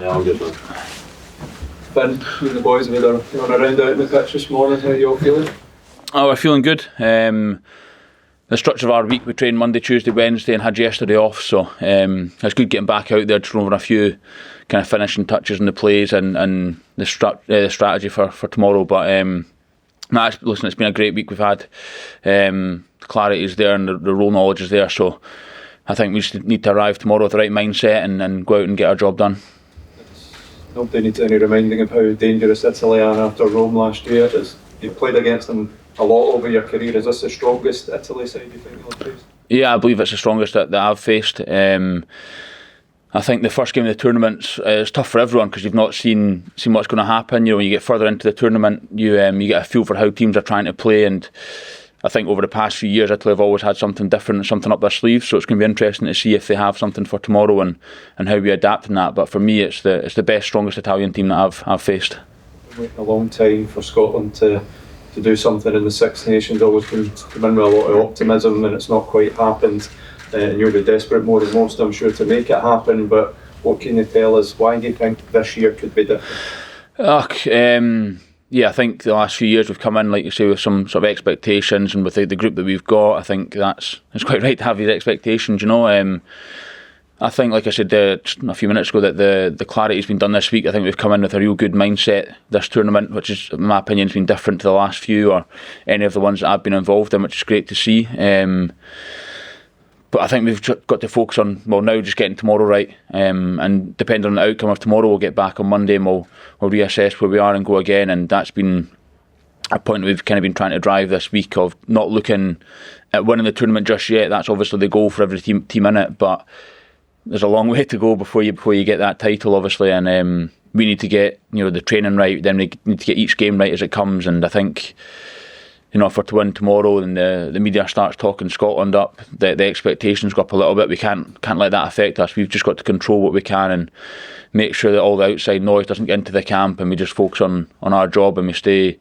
Yeah, all good, man. Ben, you and the boys have had a round out in the pitch this morning. How are you all feeling? Oh, we're feeling good. The structure of our week, we trained Monday, Tuesday, Wednesday and had yesterday off, so it's good getting back out there, just over a few kind of finishing touches in the plays and the strategy for tomorrow. But listen, it's been a great week we've had. The clarity is there and the role knowledge is there, so I think we just need to arrive tomorrow with the right mindset and go out and get our job done. Nobody needs any reminding of how dangerous Italy are after Rome last year. You've played against them a lot over your career. Is this the strongest Italy side you think you'll face? Yeah, I believe it's the strongest that I've faced. I think the first game of the tournament is tough for everyone because you've not seen what's going to happen. You know, when you get further into the tournament, you get a feel for how teams are trying to play, and I think over the past few years, Italy have always had something different, something up their sleeves. So it's going to be interesting to see if they have something for tomorrow and how we adapt in that. But for me, it's the best, strongest Italian team that I've faced. Waiting a long time for Scotland to do something in the Six Nations. Always come in with a lot of optimism, and it's not quite happened. And you'll be desperate more than most, I'm sure, to make it happen. But what can you tell us? Why do you think this year could be different? Yeah, I think the last few years we've come in, like you say, with some sort of expectations, and with the group that we've got, I think it's quite right to have these expectations, you know. I think, like I said just a few minutes ago, that the clarity's been done this week. I think we've come in with a real good mindset this tournament, which is, in my opinion, has been different to the last few or any of the ones that I've been involved in, which is great to see. But I think we've got to focus on, now just getting tomorrow right. And depending on the outcome of tomorrow, we'll get back on Monday and we'll reassess where we are and go again. And that's been a point that we've kind of been trying to drive this week, of not looking at winning the tournament just yet. That's obviously the goal for every team in it. But there's a long way to go before you get that title, obviously. And we need to get the training right. Then we need to get each game right as it comes. And I think, if we're to win tomorrow and the media starts talking Scotland up, the expectations go up a little bit. We can't let that affect us. We've just got to control what we can and make sure that all the outside noise doesn't get into the camp, and we just focus on our job, and we stay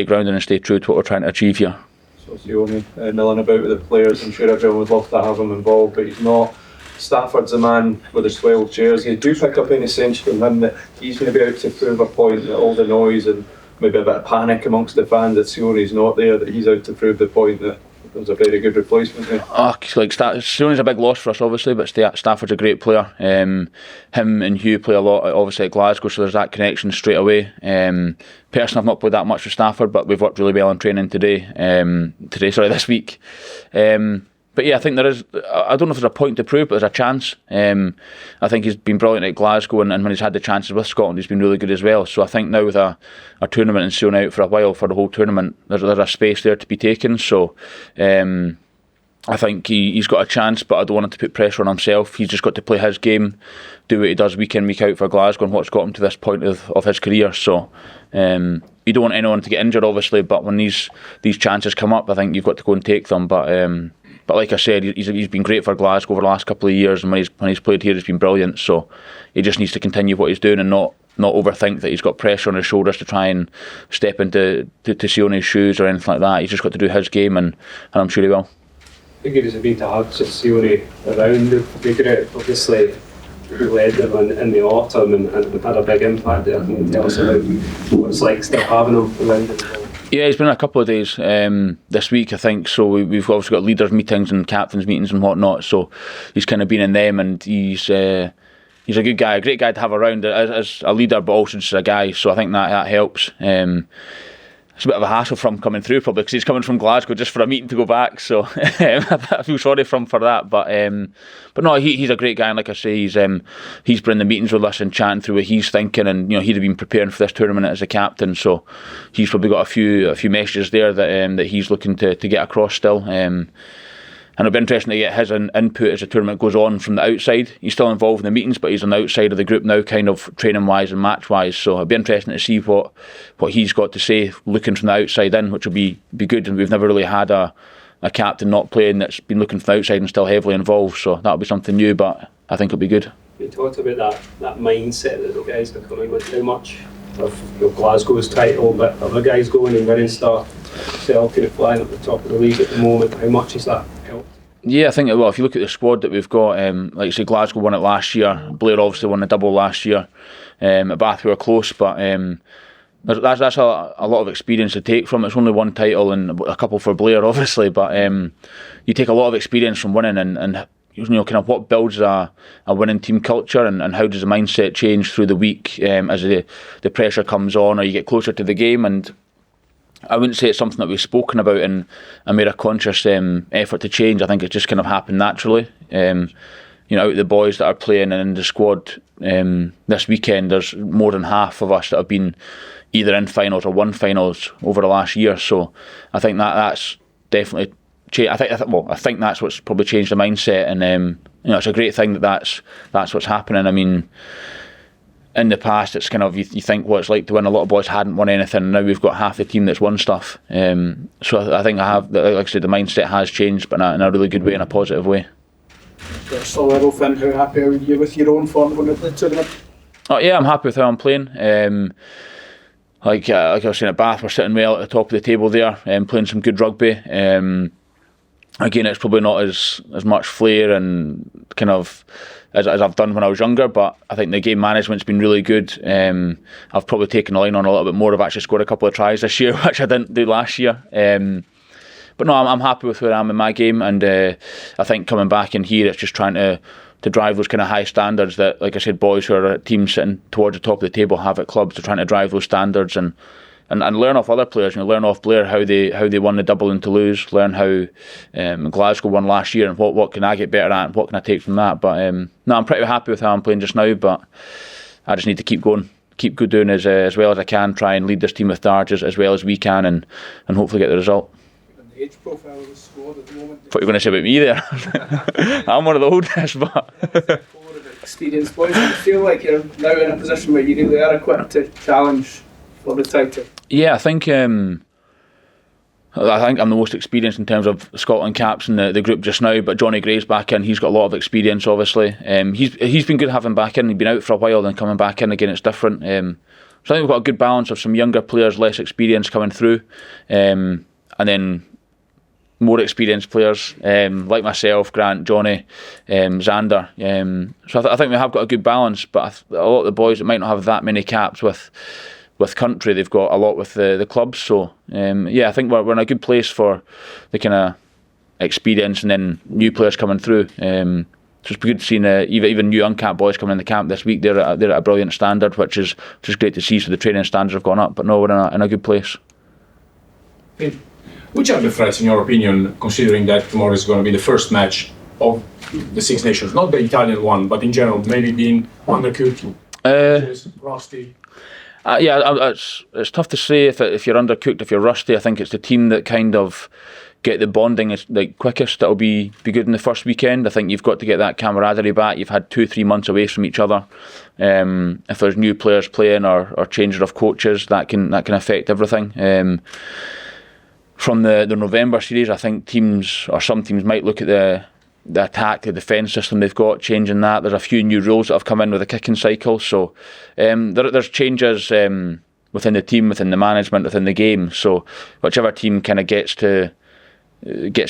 grounded and stay true to what we're trying to achieve here. So it's Sione milling about with the players. I'm sure everyone would love to have him involved, but he's not. Stafford's the man with his 12 jersey. Do you pick up any sense from him that he's going to be out to prove a point, that all the noise and maybe a bit of panic amongst the fans that Sione's not there, that he's out to prove the point that there's a very good replacement there? Sione's a big loss for us, obviously, but Stafford's a great player. Him and Hugh play a lot, obviously, at Glasgow, so there's that connection straight away. Personally, I've not played that much with Stafford, but we've worked really well in training this week. But yeah, I think there is. I don't know if there's a point to prove, but there's a chance. I think he's been brilliant at Glasgow, and when he's had the chances with Scotland, he's been really good as well. So I think now with a tournament and Sione out for a while for the whole tournament, there's a space there to be taken. So I think he's got a chance, but I don't want him to put pressure on himself. He's just got to play his game, do what he does week in, week out for Glasgow, and what's got him to this point of his career. So you don't want anyone to get injured, obviously, but when these chances come up, I think you've got to go and take them. But like I said, he's been great for Glasgow over the last couple of years, and when he's played here, he's been brilliant. So he just needs to continue what he's doing and not overthink that he's got pressure on his shoulders to try and step into Sione's shoes or anything like that. He's just got to do his game, and I'm sure he will. I think it was a bit to have Sione around the group. Obviously, he led them in the autumn and had a big impact there. Can you tell us about what it's like still having him around them? Yeah, he's been a couple of days this week, I think. So we've obviously got leaders meetings and captains meetings and whatnot. So he's kind of been in them, and he's a good guy, a great guy to have around as a leader, but also just a guy. So I think that helps. It's a bit of a hassle from coming through, probably, because he's coming from Glasgow just for a meeting to go back. So I feel sorry for him for that. But no, he's a great guy, and like I say, he's been in the meetings with us and chatting through what he's thinking, and he'd have been preparing for this tournament as a captain. So he's probably got a few messages there that he's looking to get across still. And it'll be interesting to get his input as the tournament goes on from the outside. He's still involved in the meetings, but he's on the outside of the group now, kind of training-wise and match-wise. So it'll be interesting to see what he's got to say, looking from the outside in, which will be good. And we've never really had a captain not playing that's been looking from the outside and still heavily involved. So that'll be something new, but I think it'll be good. You talked about that mindset that the guys are coming with. How much of Glasgow's title, but other guys going and winning stuff, Celtic flying at the top of the league at the moment, how much is that helped? Yeah, I think, well, if you look at the squad that we've got, like I say, Glasgow won it last year. Blair obviously won the double last year. At Bath we were close, but that's a lot of experience to take from. It's only one title and a couple for Blair, obviously, but you take a lot of experience from winning, and kind of what builds a winning team culture, and how does the mindset change through the week as the pressure comes on, or you get closer to the game. And I wouldn't say it's something that we've spoken about and made a conscious effort to change. I think it's just kind of happened naturally. Out the boys that are playing and in the squad this weekend, there's more than half of us that have been either in finals or won finals over the last year. So I think that's definitely changed. I think that's what's probably changed the mindset, and it's a great thing that's what's happening. I mean, in the past, it's kind of, you think what it's like to win. A lot of boys hadn't won anything, and now we've got half the team that's won stuff. So I think like I said, the mindset has changed, but in a really good way, in a positive way. So level, Finn, how happy are you with your own form when you play tournament? Oh yeah, I'm happy with how I'm playing. Like I was saying at Bath, we're sitting well at the top of the table there, playing some good rugby. Again, it's probably not as much flair and kind of as I've done when I was younger, but I think the game management's been really good. I've probably taken the line on a little bit more. I've actually scored a couple of tries this year, which I didn't do last year. But no, I'm happy with where I am in my game, and I think coming back in here, it's just trying to drive those kind of high standards that, like I said, boys who are at teams sitting towards the top of the table have at clubs. They're trying to drive those standards and learn off other players. Learn off Blair how they won the double in Toulouse. Learn how Glasgow won last year, and what can I get better at, and what can I take from that. But no, I'm pretty happy with how I'm playing just now. But I just need to keep going, keep doing as well as I can. Try and lead this team with Darge as well as we can, and hopefully get the result. The age profile of the squad at the moment. What you were going to say about me there? I'm one of the oldest, but experienced boys. Do you feel like you're now in a position where you really are equipped to challenge for the title? Yeah, I think I'm the most experienced in terms of Scotland caps in the group just now. But Johnny Gray's back in. He's got a lot of experience, obviously. He's been good having back in. He's been out for a while, and coming back in again, it's different. So I think we've got a good balance of some younger players, less experience coming through, and then more experienced players like myself, Grant, Johnny, Xander. So I think we have got a good balance. But a lot of the boys that might not have that many caps with country, they've got a lot with the clubs. So I think we're in a good place for the kind of experience, and then new players coming through. So it's good seeing even new uncapped boys coming in the camp this week. They're at a brilliant standard, which is great to see. So the training standards have gone up. But no, we're in a good place. Which are the threats, in your opinion, considering that tomorrow is going to be the first match of the Six Nations, not the Italian one, but in general, maybe being undercooked, rusty? It's tough to say if you're undercooked, if you're rusty. I think it's the team that kind of get the bonding quickest that'll be good in the first weekend. I think you've got to get that camaraderie back. You've had 2-3 months away from each other. If there's new players playing or changing of coaches, that can affect everything. From the November series, I think some teams might look at the attack, the defence system they've got, changing that. There's a few new rules that have come in with the kicking cycle, so there's changes within the team, within the management, within the game. So whichever team kind of gets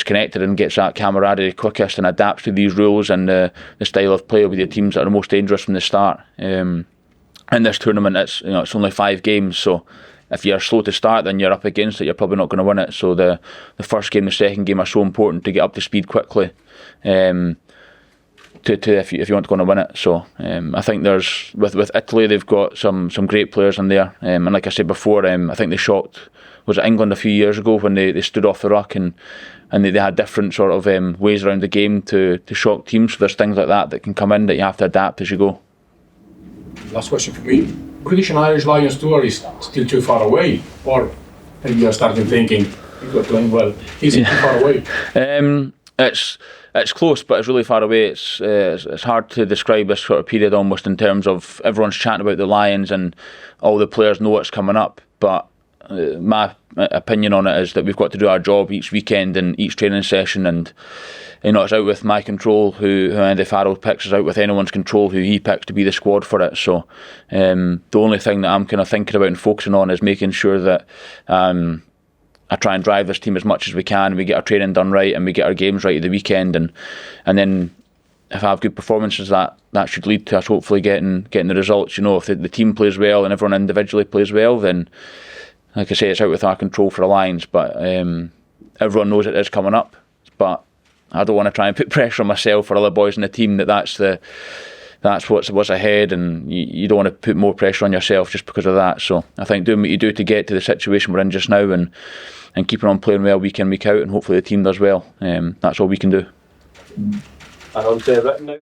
connected and gets that camaraderie quickest and adapts to these rules and the style of play will be the teams that are the most dangerous from the start. In this tournament, it's only 5 games, so if you're slow to start, then you're up against it. You're probably not going to win it. So the first game, the second game are so important to get up to speed quickly. If you want to go on and win it. So I think there's with Italy, they've got some great players in there. And like I said before, I think they shocked England a few years ago when they stood off the ruck and they had different sort of ways around the game to shock teams. So there's things like that can come in that you have to adapt as you go. Last question for me. British and Irish Lions tour is still too far away, or you are starting thinking if you're playing well, is it too far away? It's close, but it's really far away. It's hard to describe this sort of period almost in terms of everyone's chatting about the Lions and all the players know what's coming up. But my opinion on it is that we've got to do our job each weekend and each training session, and it's out with my control who Andy Farrell picks, is out with anyone's control who he picks to be the squad for it. So the only thing that I'm kind of thinking about and focusing on is making sure that I try and drive this team as much as we can. We get our training done right, and we get our games right at the weekend, and then if I have good performances, that should lead to us hopefully getting the results. You know, if the team plays well and everyone individually plays well, then, like I say, it's out with our control for the Lions. But everyone knows it is coming up. But I don't want to try and put pressure on myself or other boys in the team that's what's ahead, and you don't want to put more pressure on yourself just because of that. So I think doing what you do to get to the situation we're in just now, and keeping on playing well week in, week out, and hopefully the team does well. That's all we can do. And on to written now.